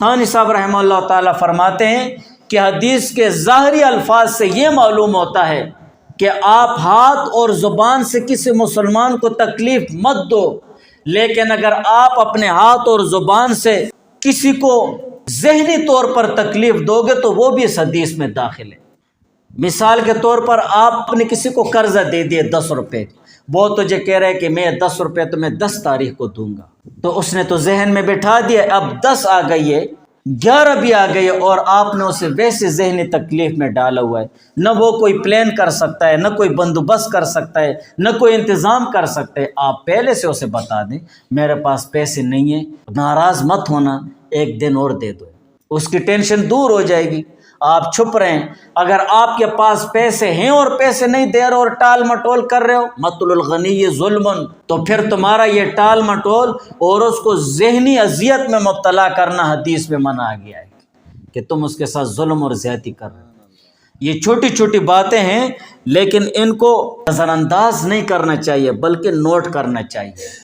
ثانی صاحب رحمہ اللہ تعالیٰ فرماتے ہیں کہ حدیث کے ظاہری الفاظ سے یہ معلوم ہوتا ہے کہ آپ ہاتھ اور زبان سے کسی مسلمان کو تکلیف مت دو، لیکن اگر آپ اپنے ہاتھ اور زبان سے کسی کو ذہنی طور پر تکلیف دو گے تو وہ بھی اس حدیث میں داخل ہے۔ مثال کے طور پر آپ نے کسی کو قرضہ دے دیے 10 روپے، وہ تجھے کہہ رہے کہ میں 10 روپے تمہیں 10 تاریخ کو دوں گا، تو اس نے تو ذہن میں بٹھا دیا، اب 10 آ گئی ہے، 11 بھی آ گئی ہے، اور آپ نے اسے ویسے ذہنی تکلیف میں ڈالا ہوا ہے۔ نہ وہ کوئی پلان کر سکتا ہے، نہ کوئی بندوبست کر سکتا ہے، نہ کوئی انتظام کر سکتا ہے۔ آپ پہلے سے اسے بتا دیں میرے پاس پیسے نہیں ہیں، ناراض مت ہونا، ایک دن اور دے دو، اس کی ٹینشن دور ہو جائے گی۔ آپ چھپ رہے ہیں، اگر آپ کے پاس پیسے ہیں اور پیسے نہیں دے رہے اور ٹال مٹول کر رہے ہو، مطل الغنی ظلم، تو پھر تمہارا یہ ٹال مٹول اور اس کو ذہنی اذیت میں مبتلا کرنا حدیث میں منع آ گیا ہے کہ تم اس کے ساتھ ظلم اور زیادتی کر رہے ہو۔ یہ چھوٹی چھوٹی باتیں ہیں، لیکن ان کو نظر انداز نہیں کرنا چاہیے بلکہ نوٹ کرنا چاہیے۔